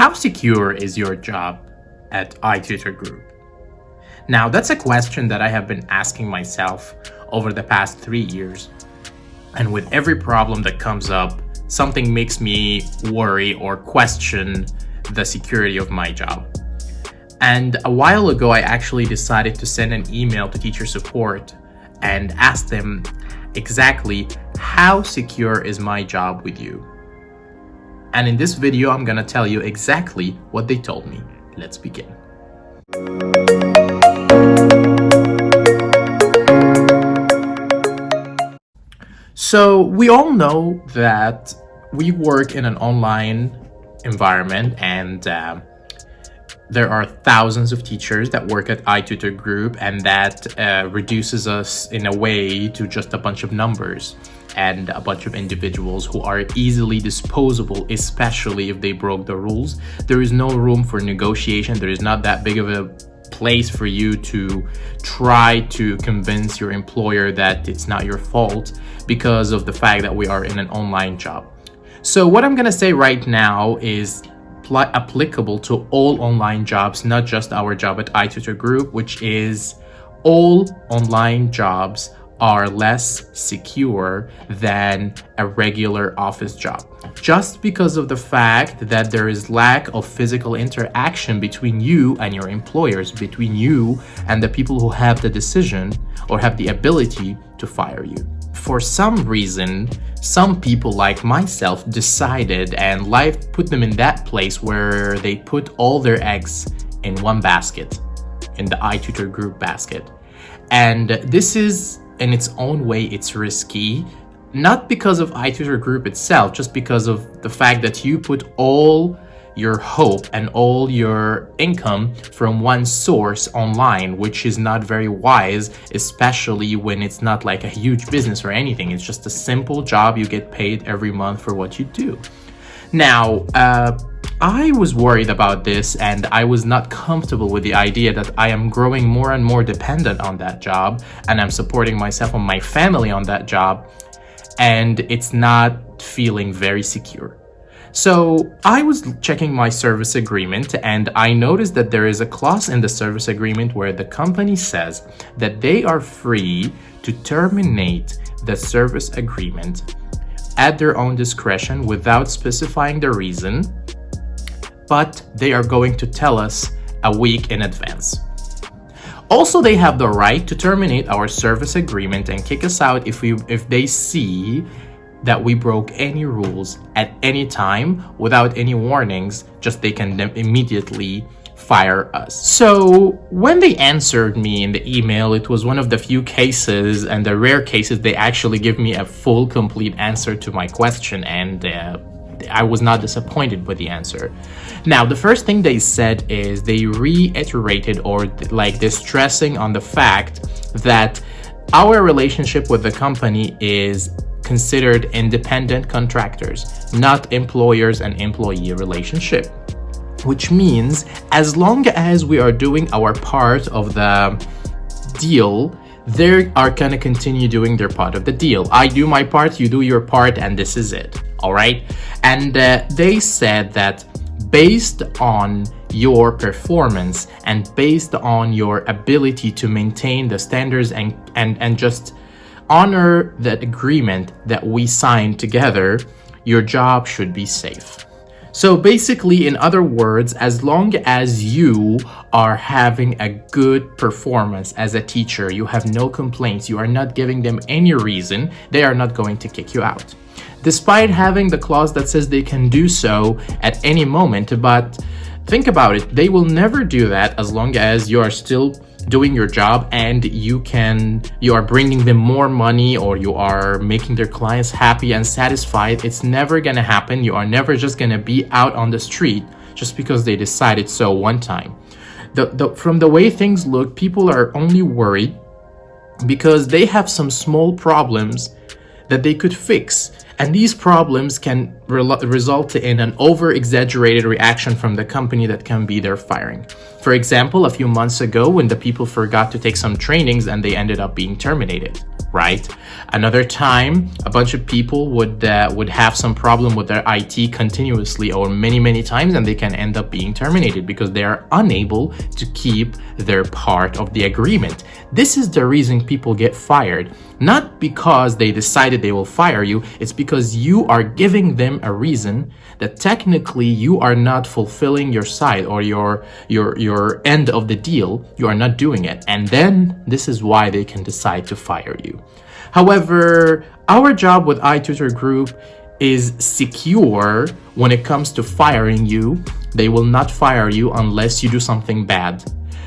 How secure is your job at iTutorGroup? Now, that's a question that I have been asking myself over the past 3 years. And with every problem that comes up, something makes me worry or question the security of my job. And a while ago, I actually decided to send an email to teacher support and ask them exactly how secure is my job with you. And in this video, I'm gonna tell you exactly what they told me. Let's begin. So we all know that we work in an online environment, and there are thousands of teachers that work at iTutorGroup, and that reduces us in a way to just a bunch of numbers and a bunch of individuals who are easily disposable, especially if they broke the rules. There is no room for negotiation. There is not that big of a place for you to try to convince your employer that it's not your fault because of the fact that we are in an online job. So what I'm gonna say right now is applicable to all online jobs, not just our job at iTutorGroup, which is all online jobs are less secure than a regular office job, just because of the fact that there is lack of physical interaction between you and your employers, between you and the people who have the decision or have the ability to fire you. For some reason, some people like myself decided, and life put them in that place where they put all their eggs in one basket, in the iTutorGroup basket. And this is, in its own way, it's risky, not because of iTutorGroup itself, just because of the fact that you put all your hope and all your income from one source online, which is not very wise, especially when it's not like a huge business or anything. It's just a simple job. You get paid every month for what you do. Now, I was worried about this, and I was not comfortable with the idea that I am growing more and more dependent on that job, and I'm supporting myself and my family on that job, and it's not feeling very secure. So I was checking my service agreement, and I noticed that there is a clause in the service agreement where the company says that they are free to terminate the service agreement at their own discretion without specifying the reason, but they are going to tell us a week in advance. Also, they have the right to terminate our service agreement and kick us out if they see that we broke any rules at any time without any warnings. Just they can immediately fire us. So when they answered me in the email, it was one of the few cases and the rare cases they actually give me a full, complete answer to my question, and I was not disappointed with the answer. Now, the first thing they said is they reiterated, or like they're stressing on the fact that our relationship with the company is considered independent contractors, not employers and employee relationship, which means as long as we are doing our part of the deal, they are gonna continue doing their part of the deal. I do my part, you do your part, and this is it. All right. And they said that based on your performance and based on your ability to maintain the standards and just honor that agreement that we signed together, your job should be safe. So basically, in other words, as long as you are having a good performance as a teacher, you have no complaints, you are not giving them any reason, they are not going to kick you out. Despite having the clause that says they can do so at any moment, but think about it, they will never do that as long as you are still doing your job and you are bringing them more money, or you are making their clients happy and satisfied. It's never gonna happen. You are never just gonna be out on the street just because they decided so one time. From the way things look, people are only worried because they have some small problems that they could fix. And these problems can result in an over-exaggerated reaction from the company that can be their firing. For example, a few months ago when the people forgot to take some trainings and they ended up being terminated. right? Another time, a bunch of people would have some problem with their IT continuously or many times, and they can end up being terminated because they are unable to keep their part of the agreement. This is the reason people get fired, not because they decided they will fire you. It's because you are giving them a reason that technically you are not fulfilling your side or your end of the deal. You are not doing it, and then this is why they can decide to fire you. However, our job with iTutorGroup is secure when it comes to firing you. They will not fire you unless you do something bad.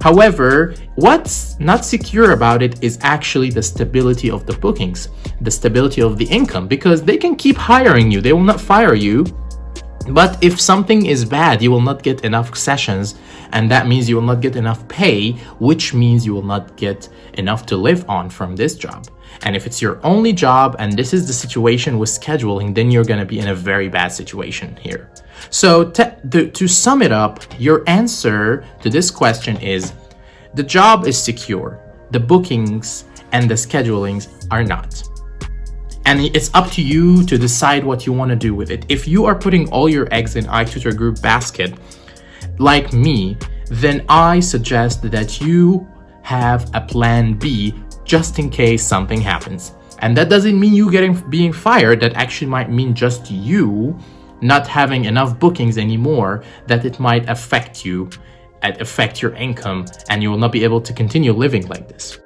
However, what's not secure about it is actually the stability of the bookings, the stability of the income, because they can keep hiring you. They will not fire you. But if something is bad, you will not get enough sessions, and that means you will not get enough pay, which means you will not get enough to live on from this job. And if it's your only job and this is the situation with scheduling, then you're going to be in a very bad situation here. So to sum it up, your answer to this question is the job is secure, the bookings and the schedulings are not. And it's up to you to decide what you want to do with it. If you are putting all your eggs in iTutorGroup basket, like me, then I suggest that you have a plan B just in case something happens. And that doesn't mean you being fired. That actually might mean just you not having enough bookings anymore, that it might affect you and affect your income, and you will not be able to continue living like this.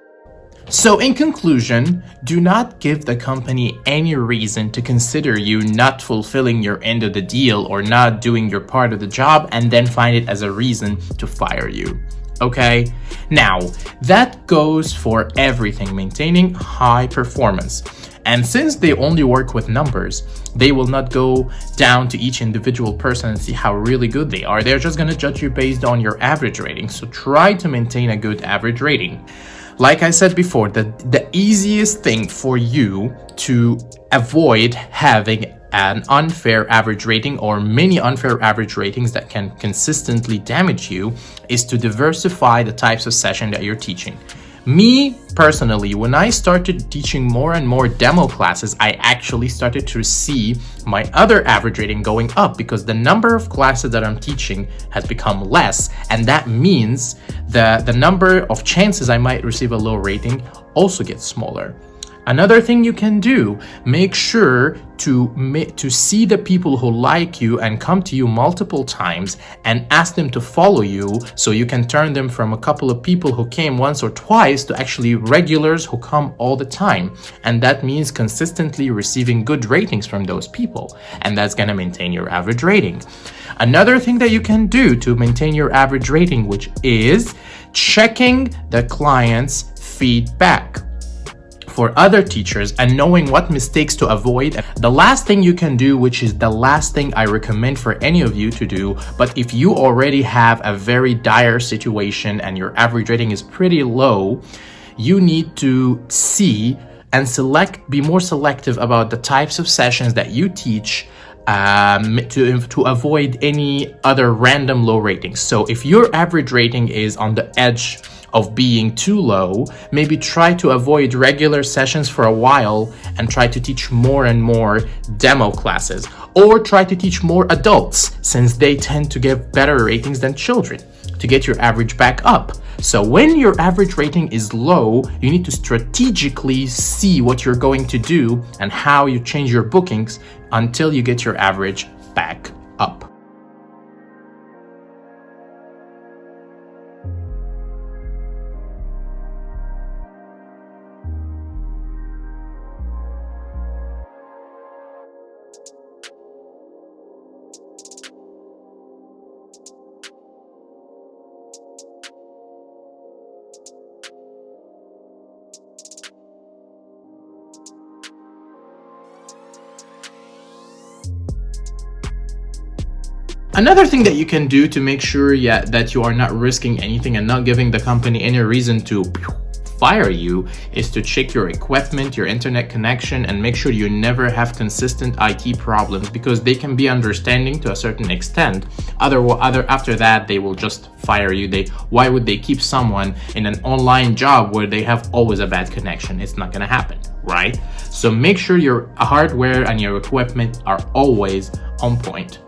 So in conclusion, do not give the company any reason to consider you not fulfilling your end of the deal or not doing your part of the job and then find it as a reason to fire you. Okay? Now, that goes for everything maintaining high performance. And since they only work with numbers, they will not go down to each individual person and see how really good they are. They're just going to judge you based on your average rating. So try to maintain a good average rating. Like I said before, the easiest thing for you to avoid having an unfair average rating or many unfair average ratings that can consistently damage you is to diversify the types of session that you're teaching. Me personally, when I started teaching more and more demo classes, I actually started to see my other average rating going up because the number of classes that I'm teaching has become less, and that means the number of chances I might receive a low rating also gets smaller. Another thing you can do, make sure to see the people who like you and come to you multiple times and ask them to follow you, so you can turn them from a couple of people who came once or twice to actually regulars who come all the time. And that means consistently receiving good ratings from those people, and that's going to maintain your average rating. Another thing that you can do to maintain your average rating, which is checking the client's feedback for other teachers and knowing what mistakes to avoid. The last thing you can do, which is the last thing I recommend for any of you to do, but if you already have a very dire situation and your average rating is pretty low, you need to see and be more selective about the types of sessions that you teach to avoid any other random low ratings. So if your average rating is on the edge of being too low, maybe try to avoid regular sessions for a while and try to teach more and more demo classes, or try to teach more adults since they tend to give better ratings than children to get your average back up. So when your average rating is low, you need to strategically see what you're going to do and how you change your bookings until you get your average back up. Another thing that you can do to make sure that you are not risking anything and not giving the company any reason to fire you is to check your equipment, your internet connection, and make sure you never have consistent IT problems, because they can be understanding to a certain extent. After that, they will just fire you. Why would they keep someone in an online job where they have always a bad connection? It's not gonna happen, right? So make sure your hardware and your equipment are always on point.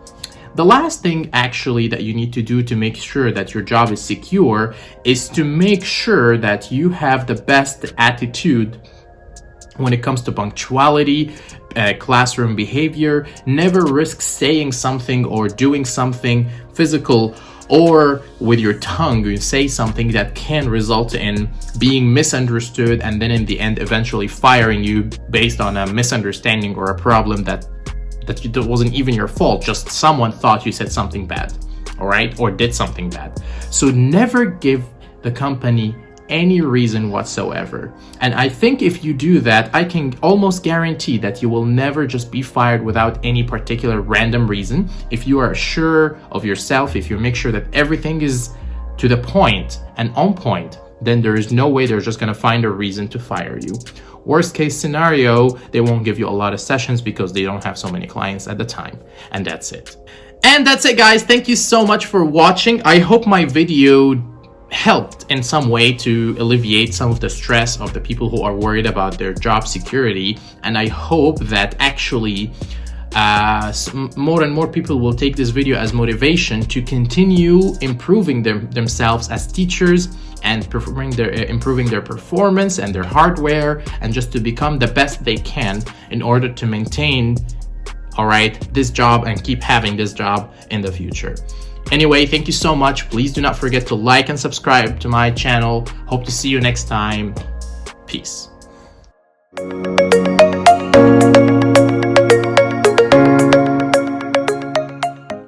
The last thing actually that you need to do to make sure that your job is secure is to make sure that you have the best attitude when it comes to punctuality, classroom behavior. Never risk saying something or doing something physical or with your tongue. You say something that can result in being misunderstood and then in the end eventually firing you based on a misunderstanding or a problem that wasn't even your fault. Just someone thought you said something bad, all right, or did something bad. So never give the company any reason whatsoever. And I think if you do that, I can almost guarantee that you will never just be fired without any particular random reason. If you are sure of yourself, if you make sure that everything is to the point and on point, then there is no way they're just going to find a reason to fire you. Worst case scenario, they won't give you a lot of sessions because they don't have so many clients at the time. And that's it. And that's it, guys. Thank you so much for watching. I hope my video helped in some way to alleviate some of the stress of the people who are worried about their job security. And I hope that actually more and more people will take this video as motivation to continue improving themselves as teachers and improving their performance and their hardware, and just to become the best they can in order to maintain, all right, this job and keep having this job in the future. Anyway, thank you so much. Please do not forget to like and subscribe to my channel. Hope to see you next time. Peace.